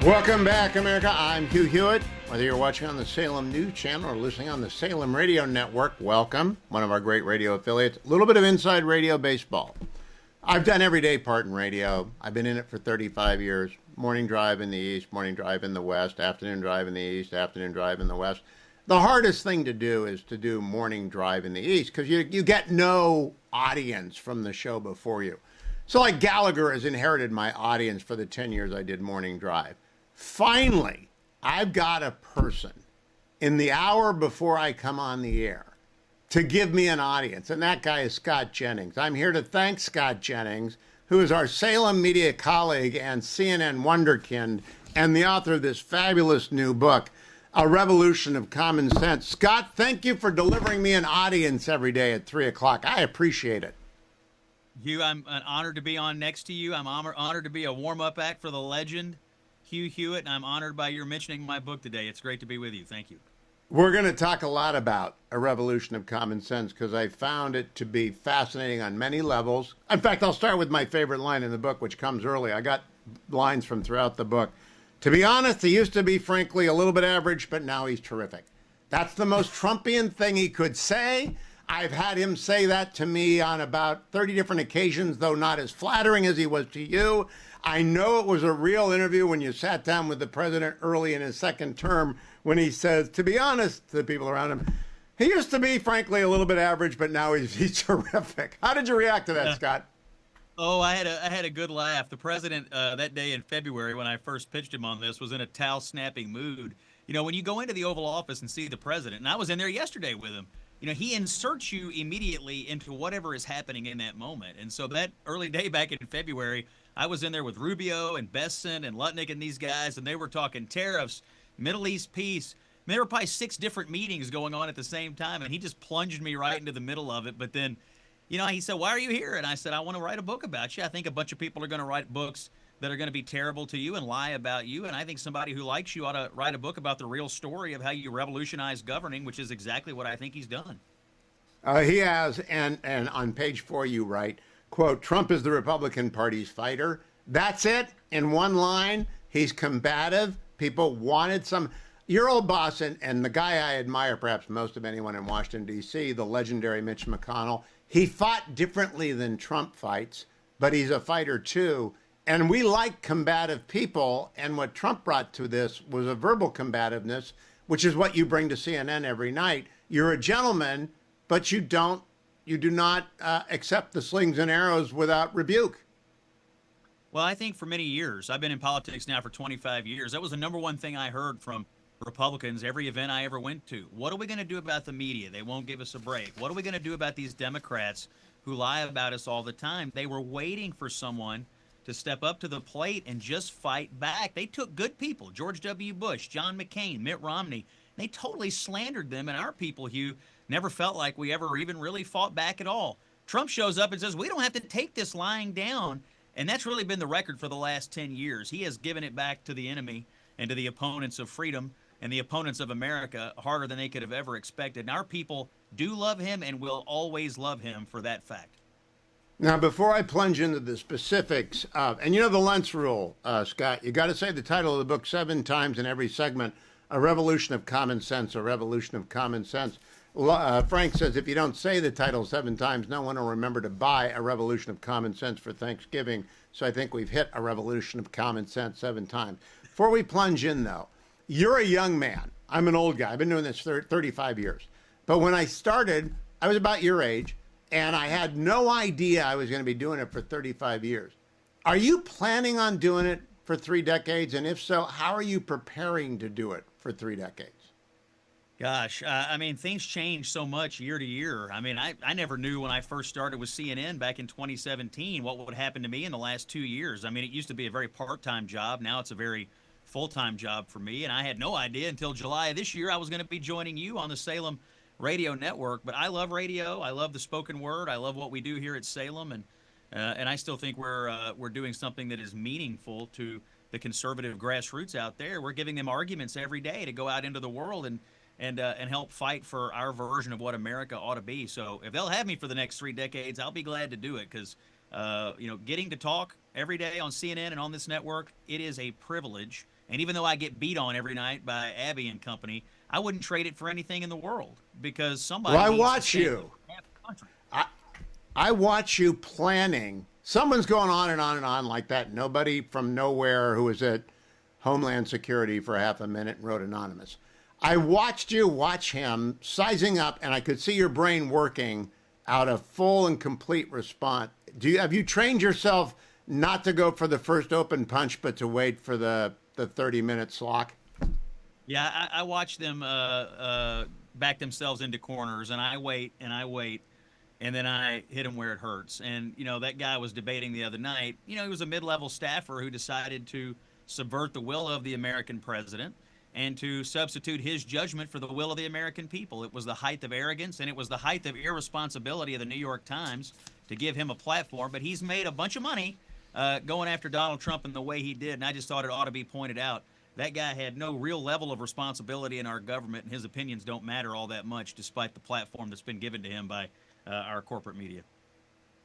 Welcome back, America. I'm Hugh Hewitt. Whether you're watching on the Salem News Channel or listening on the Salem Radio Network, welcome. One of our great radio affiliates. A little bit of inside radio baseball. I've done every day part in radio. I've been in it for 35 years. Morning drive in the East, morning drive in the West, afternoon drive in the East, afternoon drive in the West. The hardest thing to do is to do morning drive in the East because you get no audience from the show before you. So like Gallagher has inherited my audience for the 10 years I did morning drive. Finally, I've got a person in the hour before I come on the air to give me an audience, and that guy is Scott Jennings. I'm here to thank Scott Jennings, who is our Salem media colleague and CNN wonderkind and the author of this fabulous new book, A Revolution of Common Sense. Scott, thank you for delivering me an audience every day at 3 o'clock. I appreciate it. Hugh, I'm honored to be on next to you. I'm honored to be a warm-up act for the legend, Hugh Hewitt, and I'm honored by your mentioning my book today. It's great to be with you. Thank you. We're going to talk a lot about A Revolution of Common Sense because I found it to be fascinating on many levels. In fact, I'll start with my favorite line in the book, which comes early. I got lines from throughout the book. To be honest, he used to be, frankly, a little bit average, but now he's terrific. That's the most Trumpian thing he could say. I've had him say that to me on about 30 different occasions, though not as flattering as he was to you. I know it was a real interview when you sat down with the president early in his second term when he says, to be honest, to the people around him, he used to be, frankly, a little bit average, but now he's terrific. How did you react to that, Scott? Oh, I had a good laugh. The president that day in February when I first pitched him on this was in a towel-snapping mood. You know, when you go into the Oval Office and see the president, and I was in there yesterday with him, you know, he inserts you immediately into whatever is happening in that moment. And so that early day back in February, I was in there with Rubio and Besson and Lutnick and these guys, and they were talking tariffs, Middle East peace. And there were probably 6 different meetings going on at the same time, and he just plunged me right into the middle of it. But then, you know, he said, why are you here? And I said, I want to write a book about you. I think a bunch of people are going to write books that are going to be terrible to you and lie about you. And I think somebody who likes you ought to write a book about the real story of how you revolutionize governing, which is exactly what I think he's done. He has, and on page 4 you write, quote, Trump is the Republican Party's fighter. That's it, in one line. He's combative. People wanted some. Your old boss and the guy I admire perhaps most of anyone in Washington, D.C., the legendary Mitch McConnell, he fought differently than Trump fights, but he's a fighter too. And we like combative people, and what Trump brought to this was a verbal combativeness, which is what you bring to CNN every night. You're a gentleman, but you do not accept the slings and arrows without rebuke. Well, I think for many years, I've been in politics now for 25 years, that was the number one thing I heard from Republicans every event I ever went to. What are we going to do about the media? They won't give us a break. What are we going to do about these Democrats who lie about us all the time? They were waiting for someone to step up to the plate and just fight back. They took good people, George W. Bush, John McCain, Mitt Romney. They totally slandered them, and our people, Hugh, never felt like we ever even really fought back at all. Trump shows up and says, we don't have to take this lying down, and that's really been the record for the last 10 years. He has given it back to the enemy and to the opponents of freedom and the opponents of America harder than they could have ever expected. And our people do love him and will always love him for that fact. Now, before I plunge into the specifics of, and you know the Lentz rule, Scott, you got to say the title of the book 7 times in every segment, A Revolution of Common Sense, A Revolution of Common Sense. Frank says if you don't say the title 7 times, no one will remember to buy A Revolution of Common Sense for Thanksgiving. So I think we've hit A Revolution of Common Sense 7 times. Before we plunge in, though, you're a young man. I'm an old guy. I've been doing this 35 years. But when I started, I was about your age, and I had no idea I was going to be doing it for 35 years. Are you planning on doing it for 3 decades? And if so, how are you preparing to do it for 3 decades? Gosh, I mean, things change so much year to year. I mean, I never knew when I first started with CNN back in 2017 what would happen to me in the last 2 years. I mean, it used to be a very part-time job. Now it's a very full-time job for me, and I had no idea until July of this year I was going to be joining you on the Salem Radio Network. But I love radio. I love the spoken word. I love what we do here at Salem, and I still think we're doing something that is meaningful to the conservative grassroots out there. We're giving them arguments every day to go out into the world and help fight for our version of what America ought to be. So if they'll have me for the next 3 decades, I'll be glad to do it because, getting to talk every day on CNN and on this network, it is a privilege. And even though I get beat on every night by Abby and company, I wouldn't trade it for anything in the world because somebody Well, I needs to watch stand you. up for half the country. I watch you planning. Someone's going on and on and on like that. Nobody from nowhere who was at Homeland Security for half a minute and wrote anonymous. I watched you watch him sizing up, and I could see your brain working out a full and complete response. Have you trained yourself not to go for the first open punch, but to wait for the 30-minute slog? Yeah, I watch them back themselves into corners, and I wait and I wait, and then I hit him where it hurts. And, that guy was debating the other night. He was a mid-level staffer who decided to subvert the will of the American president and to substitute his judgment for the will of the American people. It was the height of arrogance, and it was the height of irresponsibility of the New York Times to give him a platform. But he's made a bunch of money going after Donald Trump in the way he did, and I just thought it ought to be pointed out. That guy had no real level of responsibility in our government, and his opinions don't matter all that much, despite the platform that's been given to him by our corporate media.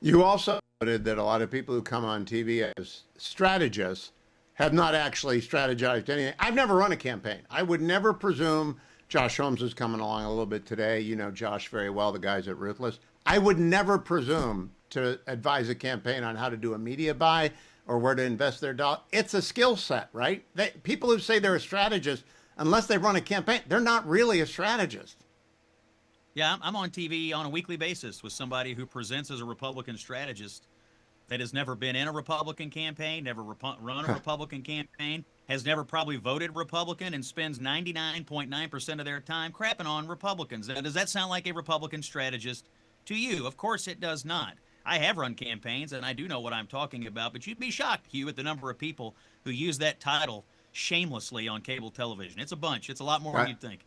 You also noted that a lot of people who come on TV as strategists have not actually strategized anything. I've never run a campaign. I would never presume. Josh Holmes is coming along a little bit today. You know Josh very well, the guys at Ruthless. I would never presume to advise a campaign on how to do a media buy or where to invest their dollar. It's a skill set, right? People who say they're a strategist, unless they run a campaign, they're not really a strategist. Yeah, I'm on TV on a weekly basis with somebody who presents as a Republican strategist that has never been in a Republican campaign, never run a Republican campaign, has never probably voted Republican, and spends 99.9% of their time crapping on Republicans. Now, does that sound like a Republican strategist to you? Of course it does not. I have run campaigns, and I do know what I'm talking about, but you'd be shocked, Hugh, at the number of people who use that title shamelessly on cable television. It's a bunch. It's a lot more than you'd think.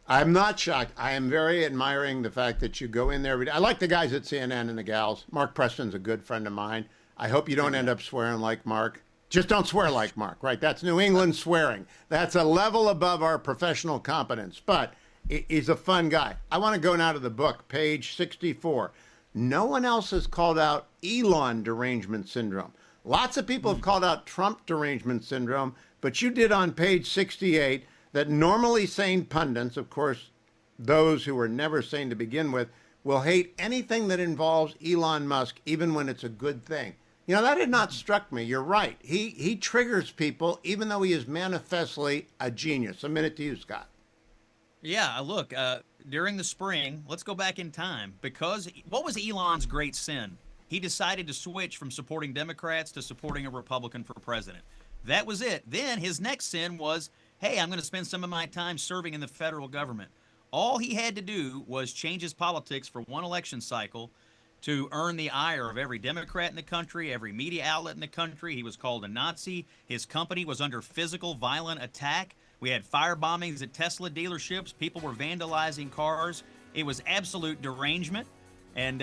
I'm not shocked. I am very admiring the fact that you go in there every day. I like the guys at CNN and the gals. Mark Preston's a good friend of mine. I hope you don't end up swearing like Mark. Just don't swear like Mark, right? That's New England swearing. That's a level above our professional competence. But he's a fun guy. I want to go now to the book, page 64. No one else has called out Elon derangement syndrome. Lots of people have called out Trump derangement syndrome, but you did on page 68 that normally sane pundits, of course, those who were never sane to begin with, will hate anything that involves Elon Musk, even when it's a good thing. That had not struck me. You're right. He triggers people, even though he is manifestly a genius. A minute to you, Scott. Yeah, look, during the spring, let's go back in time, because what was Elon's great sin? He decided to switch from supporting Democrats to supporting a Republican for president. That was it. Then his next sin was, hey, I'm going to spend some of my time serving in the federal government. All he had to do was change his politics for one election cycle to earn the ire of every Democrat in the country, every media outlet in the country. He was called a Nazi. His company was under physical, violent attack. We had fire bombings at Tesla dealerships. People were vandalizing cars. It was absolute derangement and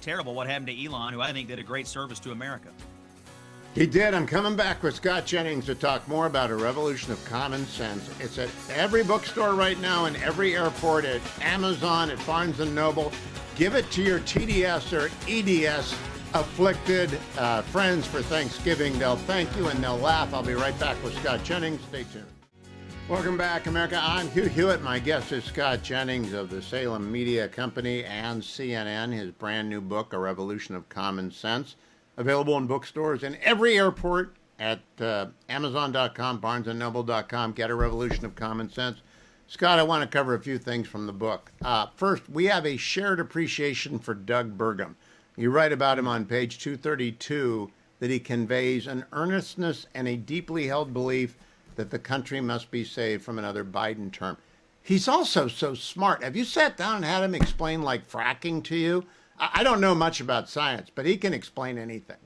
terrible what happened to Elon, who I think did a great service to America. He did. I'm coming back with Scott Jennings to talk more about A Revolution of Common Sense. It's at every bookstore right now, in every airport, at Amazon, at Barnes & Noble. Give it to your TDS or EDS afflicted friends for Thanksgiving. They'll thank you and they'll laugh. I'll be right back with Scott Jennings. Stay tuned. Welcome back, America. I'm Hugh Hewitt. My guest is Scott Jennings of the Salem Media Company and CNN. His brand new book, A Revolution of Common Sense. Available in bookstores in every airport, at Amazon.com, BarnesandNoble.com. Get A Revolution of Common Sense. Scott, I want to cover a few things from the book. First, we have a shared appreciation for Doug Burgum. You write about him on page 232 that he conveys an earnestness and a deeply held belief that the country must be saved from another Biden term. He's also so smart. Have you sat down and had him explain like fracking to you? I don't know much about science, but he can explain anything.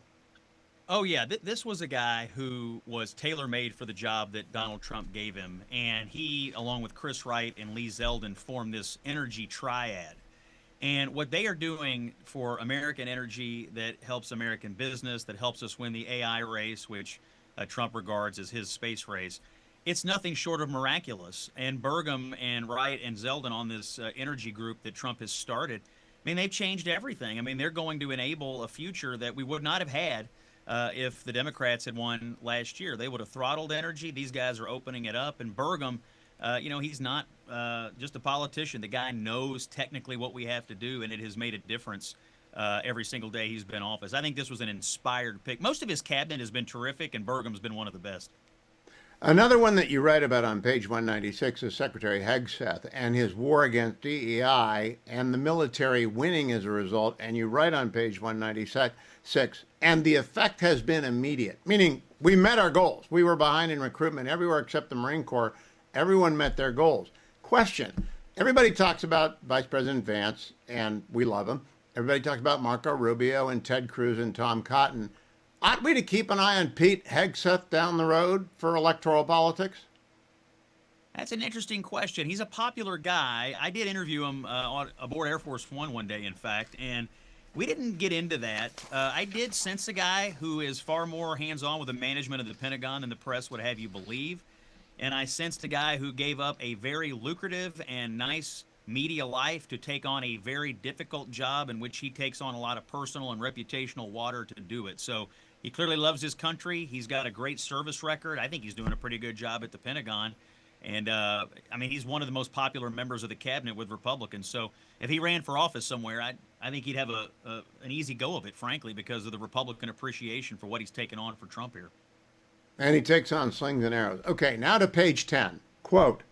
Oh, yeah. This was a guy who was tailor-made for the job that Donald Trump gave him. And he, along with Chris Wright and Lee Zeldin, formed this energy triad. And what they are doing for American energy that helps American business, that helps us win the AI race, which Trump regards as his space race, it's nothing short of miraculous. And Burgum and Wright and Zeldin on this energy group that Trump has started, I mean, they've changed everything. I mean, they're going to enable a future that we would not have had if the Democrats had won last year. They would have throttled energy. These guys are opening it up. And Burgum, he's not just a politician. The guy knows technically what we have to do, and it has made a difference every single day he's been in office. I think this was an inspired pick. Most of his cabinet has been terrific, and Burgum's been one of the best. Another one that you write about on page 196 is Secretary Hegseth and his war against DEI and the military winning as a result. And you write on page 196, and the effect has been immediate, meaning we met our goals. We were behind in recruitment everywhere except the Marine Corps. Everyone met their goals. Question. Everybody talks about Vice President Vance, and we love him. Everybody talks about Marco Rubio and Ted Cruz and Tom Cotton. Ought we to keep an eye on Pete Hegseth down the road for electoral politics? That's an interesting question. He's a popular guy. I did interview him aboard Air Force One one day, in fact, and we didn't get into that. I did sense a guy who is far more hands-on with the management of the Pentagon than the press would have you believe. And I sensed a guy who gave up a very lucrative and nice media life to take on a very difficult job in which he takes on a lot of personal and reputational water to do it. So he clearly loves his country. He's got a great service record. I think he's doing a pretty good job at the Pentagon. And, he's one of the most popular members of the cabinet with Republicans. So if he ran for office somewhere, I think he'd have an easy go of it, frankly, because of the Republican appreciation for what he's taken on for Trump here. And he takes on slings and arrows. Okay, now to page 10. Quote,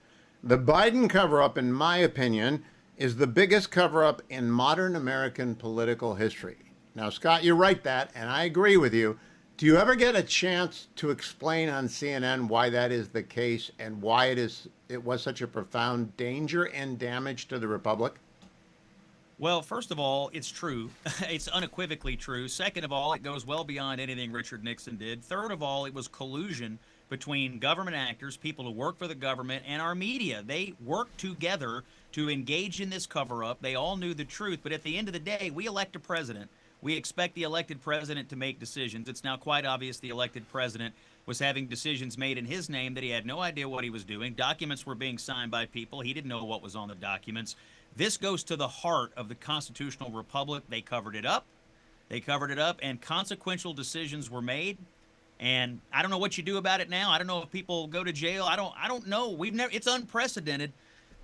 the Biden cover-up, in my opinion, is the biggest cover-up in modern American political history. Now, Scott, you write that, and I agree with you. Do you ever get a chance to explain on CNN why that is the case and why it was such a profound danger and damage to the republic? Well, first of all, it's true. It's unequivocally true. Second of all, it goes well beyond anything Richard Nixon did. Third of all, it was collusion between government actors, people who work for the government, and our media. They worked together to engage in this cover-up. They all knew the truth. But at the end of the day, we elect a president. We expect the elected president to make decisions. It's now quite obvious the elected president was having decisions made in his name that he had no idea what he was doing. Documents were being signed by people. He didn't know what was on the documents. This goes to the heart of the constitutional republic. They covered it up. And consequential decisions were made. And I don't know what you do about it now. I don't know if people go to jail. I don't know. It's unprecedented.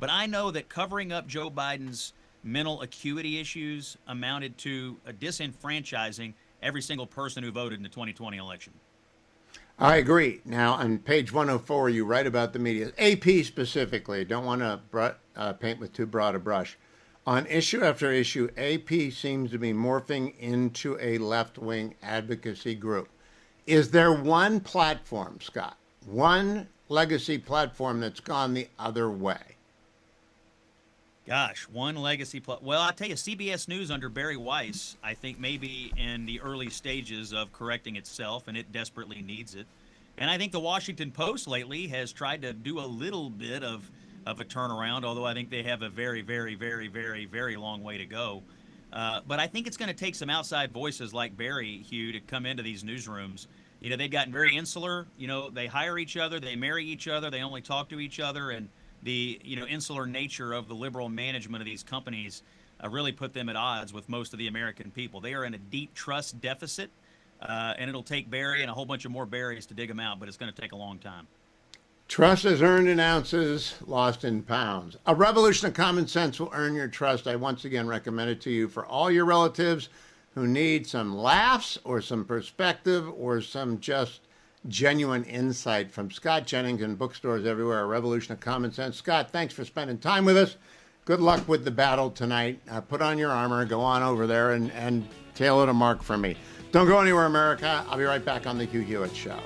But I know that covering up Joe Biden's mental acuity issues amounted to a disenfranchising every single person who voted in the 2020 election. I agree. Now, on page 104, you write about the media. AP specifically, don't want to paint with too broad a brush. On issue after issue, AP seems to be morphing into a left-wing advocacy group. Is there one platform, Scott, one legacy platform that's gone the other way? Gosh, one legacy. Well, I'll tell you, CBS News under Barry Weiss, I think maybe in the early stages of correcting itself, and it desperately needs it. And I think the Washington Post lately has tried to do a little bit of a turnaround, although I think they have a very, very, very, very, very long way to go. But I think it's going to take some outside voices like Barry, Hugh, to come into these newsrooms. You know, they've gotten very insular. You know, they hire each other, they marry each other, they only talk to each other, and the insular nature of the liberal management of these companies really put them at odds with most of the American people. They are in a deep trust deficit, and it'll take Barry and a whole bunch of more Barrys to dig them out, but it's going to take a long time. Trust is earned in ounces, lost in pounds. A revolution of common sense will earn your trust. I once again recommend it to you for all your relatives who need some laughs or some perspective or some just genuine insight from Scott Jennings in bookstores everywhere. A revolution of common sense. Scott, thanks for spending time with us. Good luck with the battle tonight. Put on your armor, go on over there and tail it a mark for me. Don't go anywhere, America. I'll be right back on the Hugh Hewitt Show.